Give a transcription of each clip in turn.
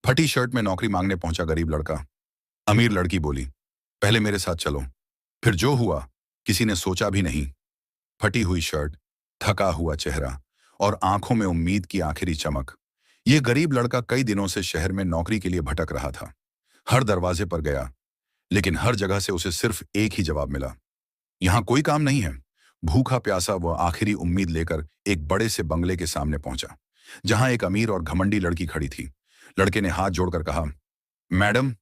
फटी शर्ट में नौकरी मांगने पहुंचा गरीब लड़का। अमीर लड़की बोली, पहले मेरे साथ चलो। फिर जो हुआ किसी ने सोचा भी नहीं। फटी हुई शर्ट, थका हुआ चेहरा और आंखों में उम्मीद की आखिरी चमक। यह गरीब लड़का कई दिनों से शहर में नौकरी के लिए भटक रहा था। हर दरवाजे पर गया, लेकिन हर जगह से उसे सिर्फ एक ही जवाब मिला, यहां कोई काम नहीं है। भूखा प्यासा वह आखिरी उम्मीद लेकर एक बड़े से बंगले के सामने पहुंचा, जहां एक अमीर और घमंडी लड़की खड़ी थी। लड़के ने हाथ जोड़कर कहा, मैडम,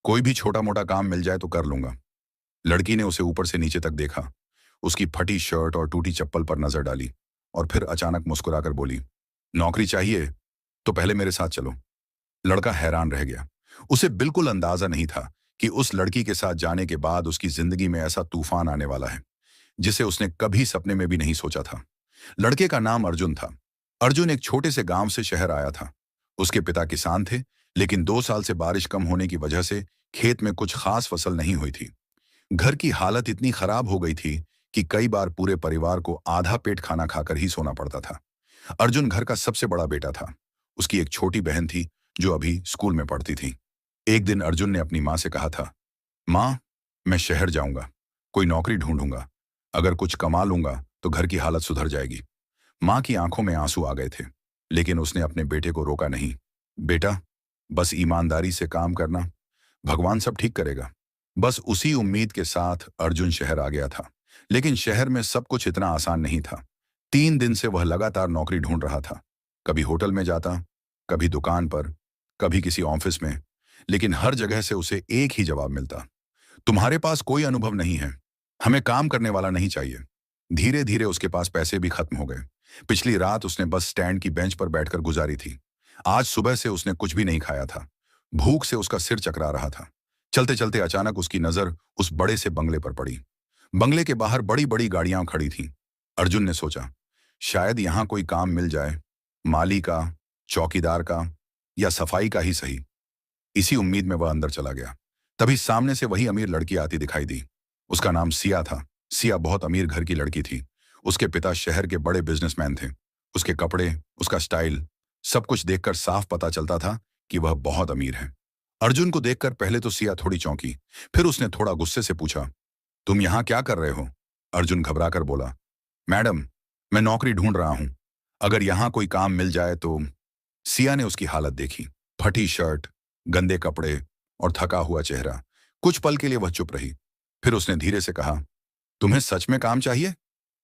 कोई भी छोटा मोटा काम मिल जाए तो कर लूंगा। लड़की ने उसे ऊपर से नीचे तक देखा, उसकी फटी शर्ट और टूटी चप्पल पर नजर डाली और फिर अचानक मुस्कुराकर बोली, नौकरी चाहिए तो पहले मेरे साथ चलो। लड़का हैरान रह गया। उसे बिल्कुल अंदाजा नहीं था कि उस लड़की के साथ जाने के बाद उसकी जिंदगी में ऐसा तूफान आने वाला है जिसे उसने कभी सपने में भी नहीं सोचा था। लड़के का नाम अर्जुन था। अर्जुन एक छोटे से गांव से शहर आया था। उसके पिता किसान थे, लेकिन 2 साल से बारिश कम होने की वजह से खेत में कुछ खास फसल नहीं हुई थी। घर की हालत इतनी खराब हो गई थी कि कई बार पूरे परिवार को आधा पेट खाना खाकर ही सोना पड़ता था। अर्जुन घर का सबसे बड़ा बेटा था। उसकी एक छोटी बहन थी जो अभी स्कूल में पढ़ती थी। एक दिन अर्जुन ने अपनी माँ से कहा था, माँ, मैं शहर जाऊंगा, कोई नौकरी ढूंढूंगा। अगर कुछ कमा लूंगा तो घर की हालत सुधर जाएगी। माँ की आंखों में आंसू आ गए थे, लेकिन उसने अपने बेटे को रोका नहीं। बेटा, बस ईमानदारी से काम करना, भगवान सब ठीक करेगा। बस उसी उम्मीद के साथ अर्जुन शहर आ गया था। लेकिन शहर में सब कुछ इतना आसान नहीं था। 3 दिन से वह लगातार नौकरी ढूंढ रहा था। कभी होटल में जाता, कभी दुकान पर, कभी किसी ऑफिस में, लेकिन हर जगह से उसे एक ही जवाब मिलता, तुम्हारे पास कोई अनुभव नहीं है, हमें काम करने वाला नहीं चाहिए। धीरे धीरे उसके पास पैसे भी खत्म हो गए। पिछली रात उसने बस स्टैंड की बेंच पर बैठकर गुजारी थी। आज सुबह से उसने कुछ भी नहीं खाया था। भूख से उसका सिर चकरा रहा था। चलते चलते अचानक उसकी नजर उस बड़े से बंगले पर पड़ी। बंगले के बाहर बड़ी बड़ी गाड़ियां खड़ी थीं। अर्जुन ने सोचा, शायद यहां कोई काम मिल जाए, माली का, चौकीदार का या सफाई का ही सही। इसी उम्मीद में वह अंदर चला गया। तभी सामने से वही अमीर लड़की आती दिखाई दी। उसका नाम सिया था। सिया बहुत अमीर घर की लड़की थी। उसके पिता शहर के बड़े बिजनेसमैन थे। उसके कपड़े, उसका स्टाइल, सब कुछ देखकर साफ पता चलता था कि वह बहुत अमीर है। अर्जुन को देखकर पहले तो सिया थोड़ी चौंकी, फिर उसने थोड़ा गुस्से से पूछा, तुम यहां क्या कर रहे हो? अर्जुन घबराकर बोला, मैडम, मैं नौकरी ढूंढ रहा हूं, अगर यहां कोई काम मिल जाए तो। सिया ने उसकी हालत देखी, फटी शर्ट, गंदे कपड़े और थका हुआ चेहरा। कुछ पल के लिए वह चुप रही। फिर उसने धीरे से कहा, तुम्हें सच में काम चाहिए?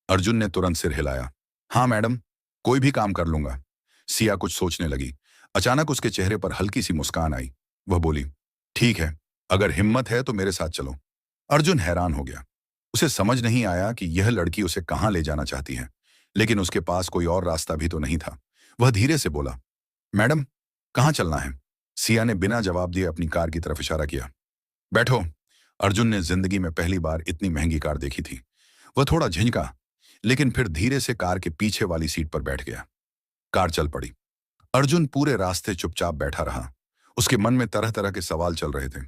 अर्जुन ने तुरंत सिर हिलाया, हाँ मैडम, कोई भी काम कर लूंगा। सिया कुछ सोचने लगी। अचानक उसके चेहरे पर हल्की सी मुस्कान आई। वह बोली, ठीक है, अगर हिम्मत है तो मेरे साथ चलो। अर्जुन हैरान हो गया। उसे समझ नहीं आया कि यह लड़की उसे कहां ले जाना चाहती है, लेकिन उसके पास कोई और रास्ता भी तो नहीं था। वह धीरे से बोला, मैडम, कहां चलना है? सिया ने बिना जवाब दिए अपनी कार की तरफ इशारा किया। बैठो। अर्जुन ने जिंदगी में पहली बार इतनी महंगी कार देखी थी। वह थोड़ा झिझका, लेकिन फिर धीरे से कार के पीछे वाली सीट पर बैठ गया। कार चल पड़ी। अर्जुन पूरे रास्ते चुपचाप बैठा रहा। उसके मन में तरह तरह के सवाल चल रहे थे।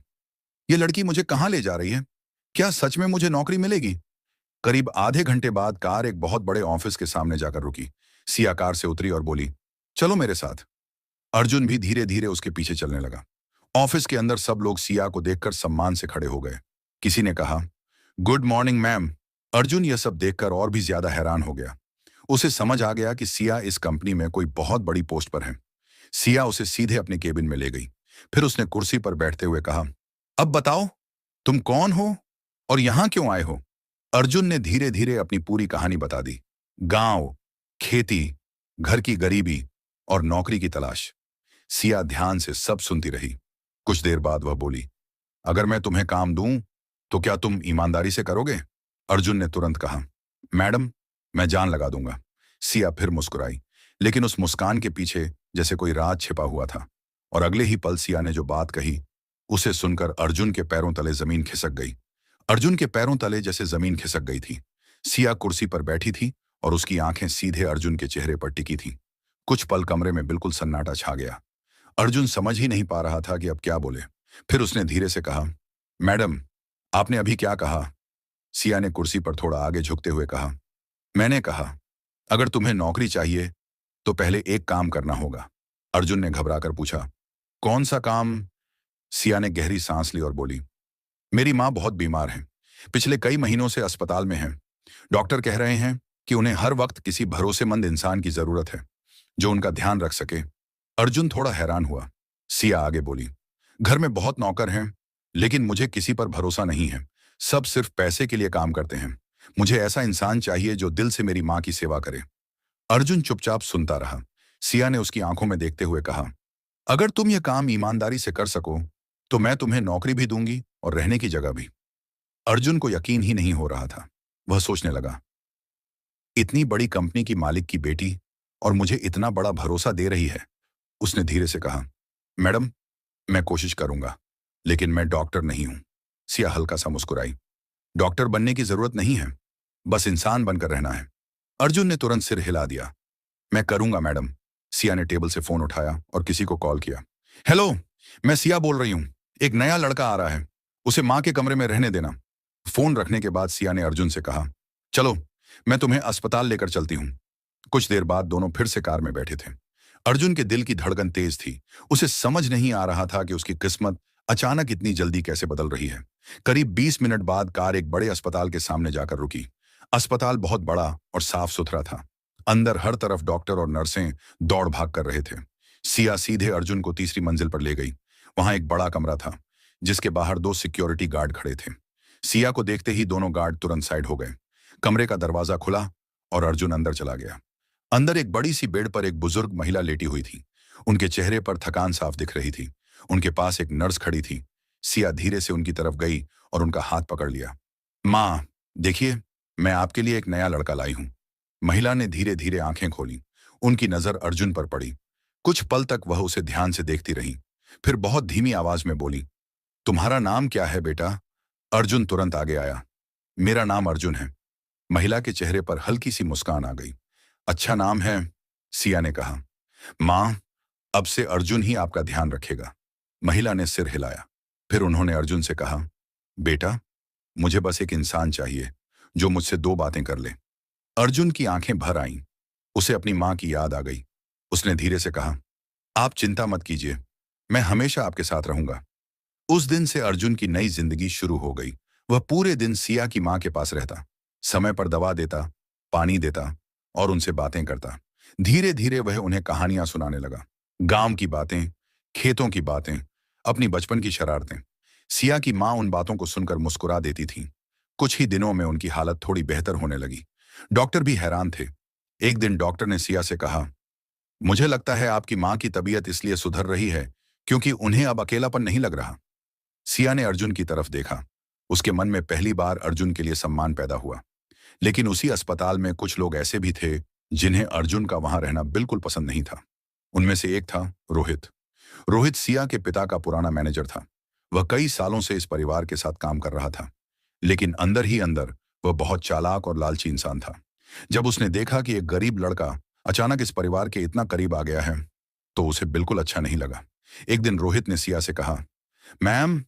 ये लड़की मुझे कहां ले जा रही है? क्या सच में मुझे नौकरी मिलेगी? करीब आधे घंटे बाद कार एक बहुत बड़े ऑफिस के सामने जाकर रुकी। सिया कार से उतरी और बोली, चलो मेरे साथ। अर्जुन भी धीरे धीरे उसके पीछे चलने लगा। ऑफिस के अंदर सब लोग सिया को देखकर सम्मान से खड़े हो गए। किसी ने कहा, गुड मॉर्निंग मैम। अर्जुन यह सब देखकर और भी ज्यादा हैरान हो गया। उसे समझ आ गया कि सिया इस कंपनी में कोई बहुत बड़ी पोस्ट पर है। सिया उसे सीधे अपने केबिन में ले गई। फिर उसने कुर्सी पर बैठते हुए कहा, अब बताओ, तुम कौन हो और यहां क्यों आए हो? अर्जुन ने धीरे धीरे अपनी पूरी कहानी बता दी। गांव, खेती, घर की गरीबी और नौकरी की तलाश। सिया ध्यान से सब सुनती रही। कुछ देर बाद वह बोली, अगर मैं तुम्हें काम दूं तो क्या तुम ईमानदारी से करोगे? अर्जुन ने तुरंत कहा, मैडम, मैं जान लगा दूंगा। सिया फिर मुस्कुराई, लेकिन उस मुस्कान के पीछे जैसे कोई राज छिपा हुआ था। और अगले ही पल सिया ने जो बात कही, उसे सुनकर अर्जुन के पैरों तले जमीन खिसक गई। अर्जुन के पैरों तले जैसे जमीन खिसक गई थी। सिया कुर्सी पर बैठी थी और उसकी आंखें सीधे अर्जुन के चेहरे पर टिकी थी। कुछ पल कमरे में बिल्कुल सन्नाटा छा गया। अर्जुन समझ ही नहीं पा रहा था कि अब क्या बोले। फिर उसने धीरे से कहा, मैडम, आपने अभी क्या कहा? सिया ने कुर्सी पर थोड़ा आगे झुकते हुए कहा, मैंने कहा, अगर तुम्हें नौकरी चाहिए तो पहले एक काम करना होगा। अर्जुन ने घबराकर पूछा, कौन सा काम? सिया ने गहरी सांस ली और बोली, मेरी माँ बहुत बीमार है। पिछले कई महीनों से अस्पताल में है। डॉक्टर कह रहे हैं कि उन्हें हर वक्त किसी भरोसेमंद इंसान की जरूरत है जो उनका ध्यान रख सके। अर्जुन थोड़ा हैरान हुआ। सिया आगे बोली, घर में बहुत नौकर हैं, लेकिन मुझे किसी पर भरोसा नहीं है। सब सिर्फ पैसे के लिए काम करते हैं। मुझे ऐसा इंसान चाहिए जो दिल से मेरी माँ की सेवा करे। अर्जुन चुपचाप सुनता रहा। सिया ने उसकी आंखों में देखते हुए कहा, अगर तुम यह काम ईमानदारी से कर सको तो मैं तुम्हें नौकरी भी दूंगी और रहने की जगह भी। अर्जुन को यकीन ही नहीं हो रहा था। वह सोचने लगा, इतनी बड़ी कंपनी की मालिक की बेटी और मुझे इतना बड़ा भरोसा दे रही है। उसने धीरे से कहा, मैडम, मैं कोशिश करूंगा, लेकिन मैं डॉक्टर नहीं हूं। सिया हल्का सा मुस्कुराई। डॉक्टर बनने की जरूरत नहीं है, बस इंसान बनकर रहना है। अर्जुन ने तुरंत सिर हिला दिया। मैं करूंगा मैडम। सिया ने टेबल से फोन उठाया और किसी को कॉल किया। हेलो, मैं सिया बोल रही हूं। एक नया लड़का आ रहा है, उसे मां के कमरे में रहने देना। फोन रखने के बाद सिया ने अर्जुन से कहा, चलो मैं तुम्हें अस्पताल लेकर चलती हूं। कुछ देर बाद दोनों फिर से कार में बैठे थे। अर्जुन के दिल की धड़कन तेज थी। उसे समझ नहीं आ रहा था कि उसकी किस्मत अचानक इतनी जल्दी कैसे बदल रही है। करीब 20 मिनट बाद कार एक बड़े अस्पताल के सामने जाकर रुकी। अस्पताल बहुत बड़ा और साफ सुथरा था। अंदर हर तरफ डॉक्टर और नर्सें दौड़ भाग कर रहे थे। सिया सीधे अर्जुन को तीसरी मंजिल पर ले गई। वहां एक बड़ा कमरा था, जिसके बाहर 2 सिक्योरिटी गार्ड खड़े थे। सिया को देखते ही दोनों गार्ड तुरंत साइड हो गए। कमरे का दरवाजा खुला और अर्जुन अंदर चला गया। अंदर एक बड़ी सी बेड पर एक बुजुर्ग महिला लेटी हुई थी। उनके चेहरे पर थकान साफ दिख रही थी। उनके पास एक नर्स खड़ी थी। सिया धीरे से उनकी तरफ गई और उनका हाथ पकड़ लिया। मां, देखिए, मैं आपके लिए एक नया लड़का लाई हूं। महिला ने धीरे धीरे आंखें खोली। उनकी नजर अर्जुन पर पड़ी। कुछ पल तक वह उसे ध्यान से देखती रही। फिर बहुत धीमी आवाज में बोली, तुम्हारा नाम क्या है बेटा? अर्जुन तुरंत आगे आया। मेरा नाम अर्जुन है। महिला के चेहरे पर हल्की सी मुस्कान आ गई। अच्छा नाम है, सिया ने कहा। मां, अब से अर्जुन ही आपका ध्यान रखेगा। महिला ने सिर हिलाया। फिर उन्होंने अर्जुन से कहा, बेटा, मुझे बस एक इंसान चाहिए जो मुझसे 2 बातें कर ले। अर्जुन की आंखें भर आईं। उसे अपनी मां की याद आ गई। उसने धीरे से कहा, आप चिंता मत कीजिए, मैं हमेशा आपके साथ रहूंगा। उस दिन से अर्जुन की नई जिंदगी शुरू हो गई। वह पूरे दिन सिया की मां के पास रहता, समय पर दवा देता, पानी देता और उनसे बातें करता। धीरे धीरे वह उन्हें कहानियां सुनाने लगा। गांव की बातें, खेतों की बातें, अपनी बचपन की शरारतें। सिया की मां उन बातों को सुनकर मुस्कुरा देती थी। कुछ ही दिनों में उनकी हालत थोड़ी बेहतर होने लगी। डॉक्टर भी हैरान थे। एक दिन डॉक्टर ने सिया से कहा, मुझे लगता है आपकी मां की तबीयत इसलिए सुधर रही है क्योंकि उन्हें अब अकेलापन नहीं लग रहा। सिया ने अर्जुन की तरफ देखा। उसके मन में पहली बार अर्जुन के लिए सम्मान पैदा हुआ। लेकिन उसी अस्पताल में कुछ लोग ऐसे भी थे जिन्हें अर्जुन का वहां रहना बिल्कुल पसंद नहीं था। उनमें से एक था रोहित। रोहित सिया के पिता का पुराना मैनेजर था। वह कई सालों से इस परिवार के साथ काम कर रहा था, लेकिन अंदर ही अंदर वह बहुत चालाक और लालची इंसान था। जब उसने देखा कि एक गरीब लड़का अचानक इस परिवार के इतना करीब आ गया है, तो उसे बिल्कुल अच्छा नहीं लगा। एक दिन रोहित ने सिया से कहा, मैम,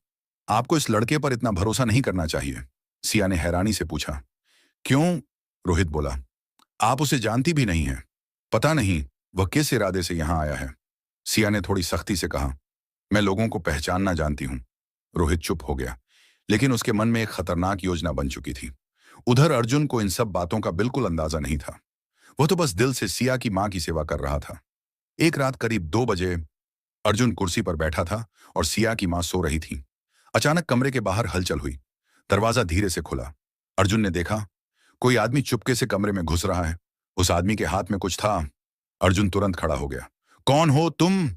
आपको इस लड़के पर इतना भरोसा नहीं करना चाहिए। सिया ने हैरानी से पूछा, क्यों? रोहित बोला, आप उसे जानती भी नहीं हैं। पता नहीं वह किस इरादे से यहां आया है। सिया ने थोड़ी सख्ती से कहा, मैं लोगों को पहचानना जानती हूं। रोहित चुप हो गया, लेकिन उसके मन में एक खतरनाक योजना बन चुकी थी। उधर अर्जुन को इन सब बातों का बिल्कुल अंदाजा नहीं था। वह तो बस दिल से सिया की मां की सेवा कर रहा था। एक रात करीब 2 बजे अर्जुन कुर्सी पर बैठा था और सिया की मां सो रही थी। अचानक कमरे के बाहर हलचल हुई। दरवाजा धीरे से खुला। अर्जुन ने देखा, कोई आदमी चुपके से कमरे में घुस रहा है। उस आदमी के हाथ में कुछ था। अर्जुन तुरंत खड़ा हो गया। कौन हो तुम?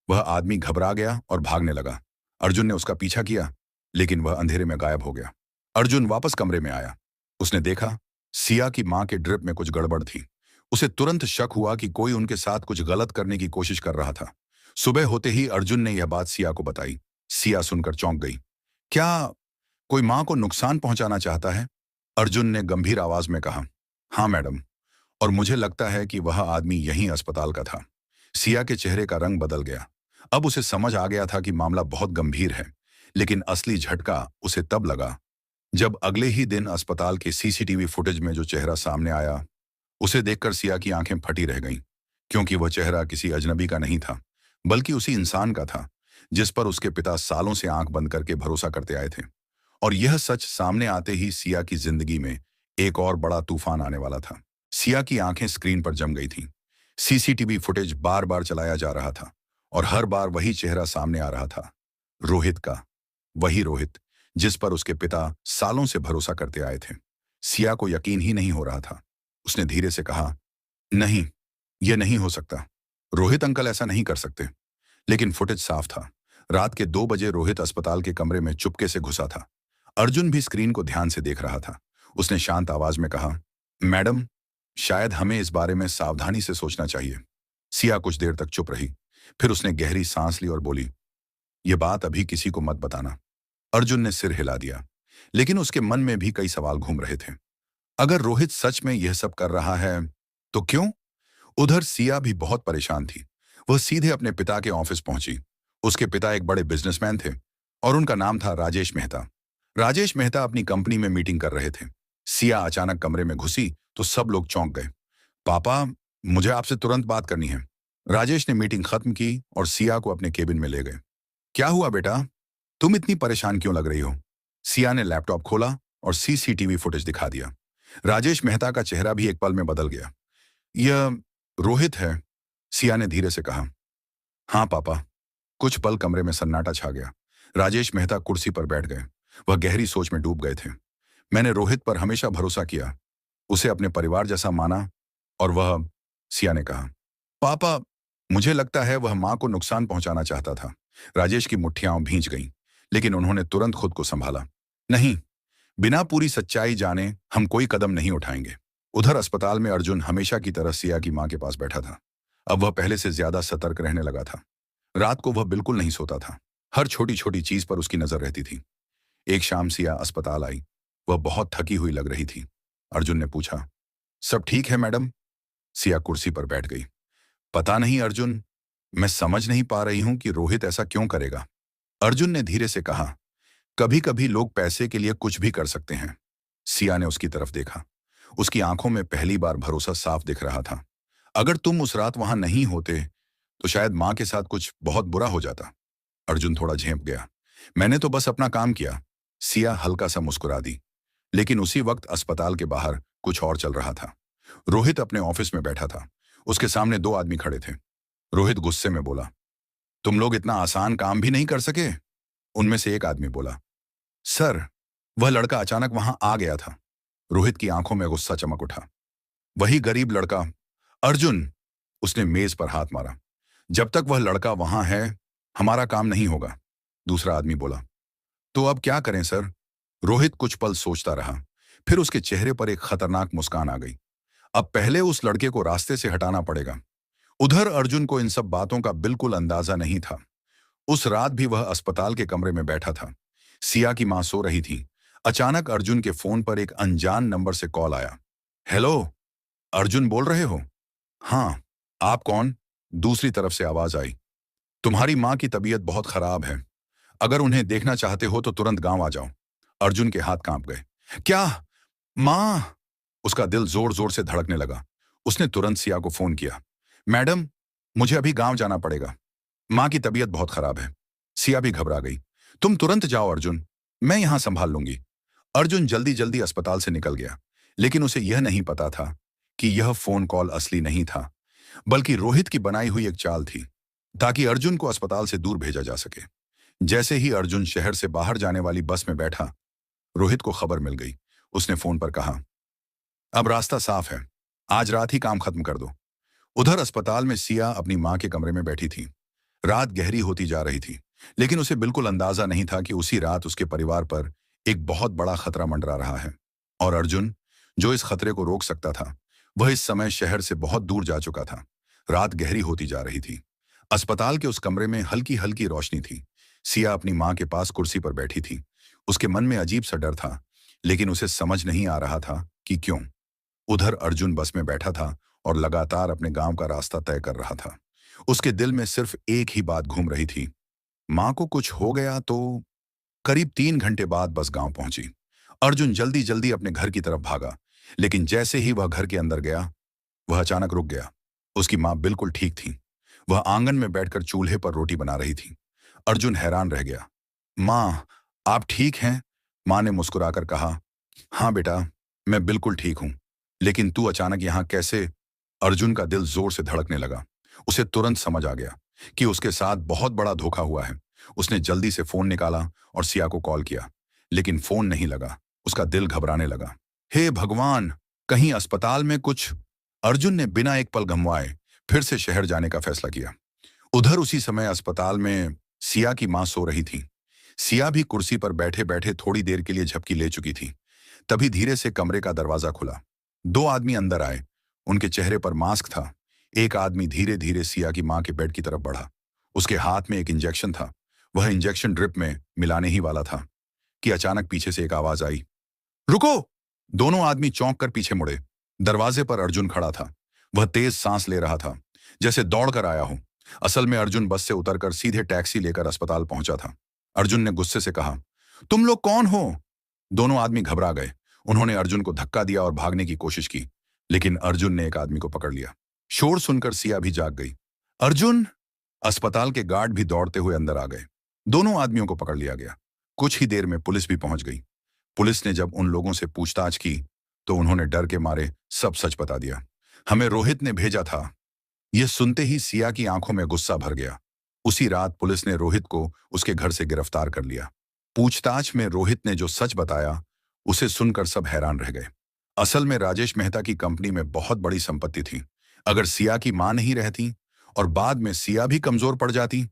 वह आदमी घबरा गया और भागने लगा। अर्जुन ने उसका पीछा किया, लेकिन वह अंधेरे में गायब हो गया। अर्जुन वापस कमरे में आया। उसने देखा सिया की मां के ड्रिप में कुछ गड़बड़ थी। उसे तुरंत शक हुआ कि कोई उनके साथ कुछ गलत करने की कोशिश कर रहा था। सुबह होते ही अर्जुन ने यह बात सिया को बताई। सिया सुनकर चौंक गई। क्या कोई मां को नुकसान पहुंचाना चाहता है? अर्जुन ने गंभीर आवाज में कहा, हाँ मैडम, और मुझे लगता है कि वह आदमी यहीं अस्पताल का था। सिया के चेहरे का रंग बदल गया। अब उसे समझ आ गया था कि मामला बहुत गंभीर है, लेकिन असली झटका उसे तब लगा जब अगले ही दिन अस्पताल के सीसीटीवी फुटेज में जो चेहरा सामने आया, उसे देखकर सिया की आंखें फटी रह गईं, क्योंकि वह चेहरा किसी अजनबी का नहीं था, बल्कि उसी इंसान का था जिस पर उसके पिता सालों से आंख बंद करके भरोसा करते आए थे। और यह सच सामने आते ही सिया की जिंदगी में एक और बड़ा तूफान आने वाला था। सिया की आंखें स्क्रीन पर जम गई थीं। सीसीटीवी फुटेज बार बार चलाया जा रहा था और हर बार वही चेहरा सामने आ रहा था, रोहित का। वही रोहित जिस पर उसके पिता सालों से भरोसा करते आए थे। सिया को यकीन ही नहीं हो रहा था। उसने धीरे से कहा, नहीं, यह नहीं हो सकता। रोहित अंकल ऐसा नहीं कर सकते। लेकिन फुटेज साफ था। रात के 2 बजे रोहित अस्पताल के कमरे में चुपके से घुसा था। अर्जुन भी स्क्रीन को ध्यान से देख रहा था। उसने शांत आवाज में कहा, मैडम, शायद हमें इस बारे में सावधानी से सोचना चाहिए। सिया कुछ देर तक चुप रही। फिर उसने गहरी सांस ली और बोली, यह बात अभी किसी को मत बताना। अर्जुन ने सिर हिला दिया, लेकिन उसके मन में भी कई सवाल घूम रहे थे। अगर रोहित सच में यह सब कर रहा है तो क्यों? उधर सिया भी बहुत परेशान थी। वह सीधे अपने पिता के ऑफिस पहुंची। उसके पिता एक बड़े बिजनेसमैन थे और उनका नाम था राजेश मेहता। राजेश मेहता अपनी कंपनी में मीटिंग कर रहे थे। सिया अचानक कमरे में घुसी तो सब लोग चौंक गए। पापा, मुझे आपसे तुरंत बात करनी है। राजेश ने मीटिंग खत्म की और सिया को अपने केबिन में ले गए। क्या हुआ बेटा? तुम इतनी परेशान क्यों लग रही हो? सिया ने लैपटॉप खोला और सीसीटीवी फुटेज दिखा दिया। राजेश मेहता का चेहरा भी एक पल में बदल गया। यह रोहित है, सिया ने धीरे से कहा। हाँ पापा। कुछ पल कमरे में सन्नाटा छा गया। राजेश मेहता कुर्सी पर बैठ गए। वह गहरी सोच में डूब गए थे। मैंने रोहित पर हमेशा भरोसा किया, उसे अपने परिवार जैसा माना, और वह, सिया ने कहा, पापा, मुझे लगता है वह मां को नुकसान पहुंचाना चाहता था। राजेश की मुट्ठियां भींच गईं, लेकिन उन्होंने तुरंत खुद को संभाला। नहीं, बिना पूरी सच्चाई जाने हम कोई कदम नहीं उठाएंगे। उधर अस्पताल में अर्जुन हमेशा की तरह सिया की मां के पास बैठा था। अब वह पहले से ज्यादा सतर्क रहने लगा था। रात को वह बिल्कुल नहीं सोता था। हर छोटी छोटी चीज पर उसकी नजर रहती थी। एक शाम सिया अस्पताल आई। वह बहुत थकी हुई लग रही थी। अर्जुन ने पूछा, सब ठीक है मैडम? सिया कुर्सी पर बैठ गई। पता नहीं अर्जुन, मैं समझ नहीं पा रही हूं कि रोहित ऐसा क्यों करेगा। अर्जुन ने धीरे से कहा, कभी कभी लोग पैसे के लिए कुछ भी कर सकते हैं। सिया ने उसकी तरफ देखा। उसकी आंखों में पहली बार भरोसा साफ दिख रहा था। अगर तुम उस रात वहां नहीं होते तो शायद मां के साथ कुछ बहुत बुरा हो जाता। अर्जुन थोड़ा झेंप गया। मैंने तो बस अपना काम किया। सिया हल्का सा मुस्कुरा दी। लेकिन उसी वक्त अस्पताल के बाहर कुछ और चल रहा था। रोहित अपने ऑफिस में बैठा था। उसके सामने 2 आदमी खड़े थे। रोहित गुस्से में बोला, तुम लोग इतना आसान काम भी नहीं कर सके? उनमें से एक आदमी बोला, सर, वह लड़का अचानक वहां आ गया था। रोहित की आंखों में गुस्सा चमक उठा। वही गरीब लड़का। अर्जुन, उसने मेज पर हाथ मारा, जब तक वह लड़का वहां है हमारा काम नहीं होगा। दूसरा आदमी बोला, तो अब क्या करें सर? रोहित कुछ पल सोचता रहा। फिर उसके चेहरे पर एक खतरनाक मुस्कान आ गई। अब पहले उस लड़के को रास्ते से हटाना पड़ेगा। उधर अर्जुन को इन सब बातों का बिल्कुल अंदाजा नहीं था। उस रात भी वह अस्पताल के कमरे में बैठा था। सिया की मां सो रही थी। अचानक अर्जुन के फोन पर एक अनजान नंबर से कॉल आया। हेलो, अर्जुन बोल रहे हो? हाँ। आप कौन? दूसरी तरफ से आवाज आई। तुम्हारी मां की तबीयत बहुत खराब है। अगर उन्हें देखना चाहते हो तो तुरंत गांव आ जाओ। अर्जुन के हाथ कांप गए। क्या? मां? उसका दिल जोर जोर से धड़कने लगा। उसने तुरंत सिया को फोन किया। मैडम, मुझे अभी गांव जाना पड़ेगा। मां की तबीयत बहुत खराब है। सिया भी घबरा गई। तुम तुरंत जाओ अर्जुन, मैं यहां संभाल लूंगी। अर्जुन जल्दी जल्दी अस्पताल से निकल गया। लेकिन उसे यह नहीं पता था कि यह फोन कॉल असली नहीं था, बल्कि रोहित की बनाई हुई एक चाल थी, ताकि अर्जुन को अस्पताल से दूर भेजा जा सके। जैसे ही अर्जुन शहर से बाहर जाने वाली बस में बैठा, रोहित को खबर मिल गई। उसने फोन पर कहा, अब रास्ता साफ है, आज रात ही काम खत्म कर दो। उधर अस्पताल में सिया अपनी मां के कमरे में बैठी थी। रात गहरी होती जा रही थी, लेकिन उसे बिल्कुल अंदाजा नहीं था कि उसी रात उसके परिवार पर एक बहुत बड़ा खतरा मंडरा रहा है। और अर्जुन, जो इस खतरे को रोक सकता था, वह इस समय शहर से बहुत दूर जा चुका था। रात गहरी होती जा रही थी। अस्पताल के उस कमरे में हल्की हल्की रोशनी थी। सिया अपनी मां के पास कुर्सी पर बैठी थी। उसके मन में अजीब सा डर था, लेकिन उसे समझ नहीं आ रहा था कि क्यों। उधर अर्जुन बस में बैठा था और लगातार अपने गांव का रास्ता तय कर रहा था। उसके दिल में सिर्फ एक ही बात घूम रही थी, मां को कुछ हो गया तो। करीब 3 घंटे बाद बस गांव पहुंची। अर्जुन जल्दी जल्दी अपने घर की तरफ भागा, लेकिन जैसे ही वह घर के अंदर गया, वह अचानक रुक गया। उसकी मां बिल्कुल ठीक थी। वह आंगन में बैठकर चूल्हे पर रोटी बना रही थी। अर्जुन हैरान रह गया। माँ, आप ठीक हैं? माँ ने मुस्कुराकर कहा, हाँ बेटा, मैं बिल्कुल ठीक हूं। लेकिन तू अचानक यहां कैसे? अर्जुन का दिल जोर से धड़कने लगा। उसे तुरंत समझ आ गया कि उसके साथ बहुत बड़ा धोखा हुआ है। उसने जल्दी से फोन निकाला और सिया को कॉल किया, लेकिन फोन नहीं लगा। उसका दिल घबराने लगा। हे भगवान, कहीं अस्पताल में कुछ। अर्जुन ने बिना एक पल गंवाए फिर से शहर जाने का फैसला किया। उधर उसी समय अस्पताल में सिया की मां सो रही थी। सिया भी कुर्सी पर बैठे बैठे थोड़ी देर के लिए झपकी ले चुकी थी। तभी धीरे से कमरे का दरवाजा खुला। दो आदमी अंदर आए। उनके चेहरे पर मास्क था। एक आदमी धीरे धीरे सिया की मां के बेड की तरफ बढ़ा। उसके हाथ में एक इंजेक्शन था। वह इंजेक्शन ड्रिप में मिलाने ही वाला था कि अचानक पीछे से एक आवाज आई, रुको! दोनों आदमी चौंक कर पीछे मुड़े। दरवाजे पर अर्जुन खड़ा था। वह तेज सांस ले रहा था, जैसे दौड़कर आया हो। असल में अर्जुन बस से उतरकर सीधे टैक्सी लेकर अस्पताल पहुंचा था। अर्जुन ने गुस्से से कहा, तुम लोग कौन हो? दोनों आदमी घबरा गए। उन्होंने अर्जुन को धक्का दिया और भागने की कोशिश की, लेकिन अर्जुन ने एक आदमी को पकड़ लिया। शोर सुनकर सिया भी जाग गई। अर्जुन! अस्पताल के गार्ड भी दौड़ते हुए अंदर आ गए। दोनों आदमियों को पकड़ लिया गया। कुछ ही देर में पुलिस भी पहुंच गई। पुलिस ने जब उन लोगों से पूछताछ की तो उन्होंने डर के मारे सब सच बता दिया। हमें रोहित ने भेजा था। यह सुनते ही सिया की आंखों में गुस्सा भर गया। उसी रात पुलिस ने रोहित को उसके घर से गिरफ्तार कर लिया। पूछताछ में रोहित ने जो सच बताया, उसे सुनकर सब हैरान रह गए। असल में राजेश मेहता की कंपनी में बहुत बड़ी संपत्ति थी। अगर सिया की मां नहीं रहती और बाद में सिया भी कमजोर पड़ जाती,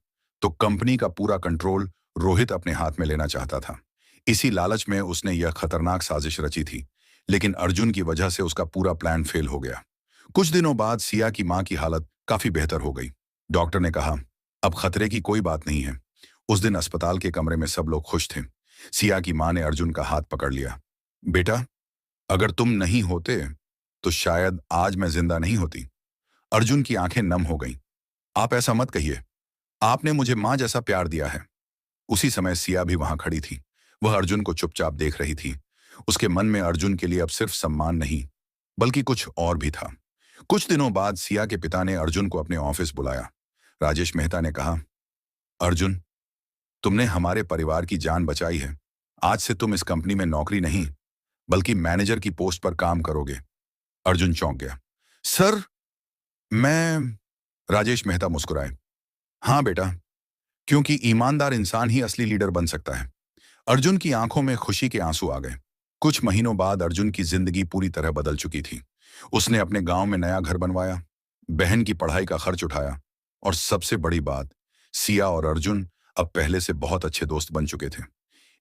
तो कंपनी का पूरा कंट्रोल रोहित अपने हाथ में लेना चाहता था। इसी लालच में उसने यह खतरनाक साजिश रची थी, लेकिन अर्जुन की वजह से उसका पूरा प्लान फेल हो गया। कुछ दिनों बाद सिया की मां की हालत काफी बेहतर हो गई। डॉक्टर ने कहा, अब खतरे की कोई बात नहीं है। उस दिन अस्पताल के कमरे में सब लोग खुश थे। सिया की मां ने अर्जुन का हाथ पकड़ लिया। बेटा, अगर तुम नहीं होते तो शायद आज मैं जिंदा नहीं होती। अर्जुन की आंखें नम हो गईं। आप ऐसा मत कहिए। आपने मुझे मां जैसा प्यार दिया है। उसी समय सिया भी वहां खड़ी थी। वह अर्जुन को चुपचाप देख रही थी। उसके मन में अर्जुन के लिए अब सिर्फ सम्मान नहीं, बल्कि कुछ और भी था। कुछ दिनों बाद सिया के पिता ने अर्जुन को अपने ऑफिस बुलाया। राजेश मेहता ने कहा, अर्जुन, तुमने हमारे परिवार की जान बचाई है। आज से तुम इस कंपनी में नौकरी नहीं, बल्कि मैनेजर की पोस्ट पर काम करोगे। अर्जुन चौंक गया। सर, मैं... राजेश मेहता मुस्कुराए। हाँ बेटा, क्योंकि ईमानदार इंसान ही असली लीडर बन सकता है। अर्जुन की आंखों में खुशी के आंसू आ गए। कुछ महीनों बाद अर्जुन की जिंदगी पूरी तरह बदल चुकी थी। उसने अपने गांव में नया घर बनवाया, बहन की पढ़ाई का खर्च उठाया, और सबसे बड़ी बात, सिया और अर्जुन अब पहले से बहुत अच्छे दोस्त बन चुके थे।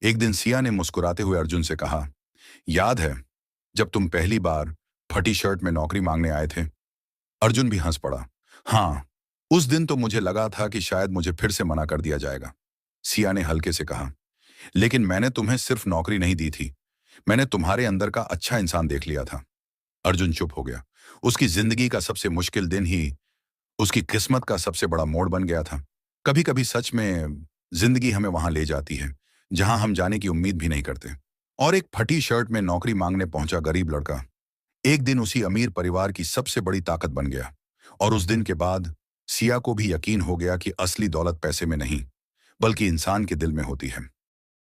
एक दिन सिया ने मुस्कुराते हुए अर्जुन से कहा, याद है जब तुम पहली बार फटी शर्ट में नौकरी मांगने आए थे? अर्जुन भी हंस पड़ा। हाँ, उस दिन तो मुझे लगा था कि शायद मुझे फिर से मना कर दिया जाएगा। सिया ने हल्के से कहा, लेकिन मैंने तुम्हें सिर्फ नौकरी नहीं दी थी, मैंने तुम्हारे अंदर का अच्छा इंसान देख लिया था। अर्जुन चुप हो गया। उसकी जिंदगी का सबसे मुश्किल दिन ही उसकी किस्मत का सबसे बड़ा मोड़ बन गया था। कभी कभी सच में जिंदगी हमें वहां ले जाती है जहां हम जाने की उम्मीद भी नहीं करते। और एक फटी शर्ट में नौकरी मांगने पहुंचा गरीब लड़का एक दिन उसी अमीर परिवार की सबसे बड़ी ताकत बन गया। और उस दिन के बाद सिया को भी यकीन हो गया कि असली दौलत पैसे में नहीं, बल्कि इंसान के दिल में होती है।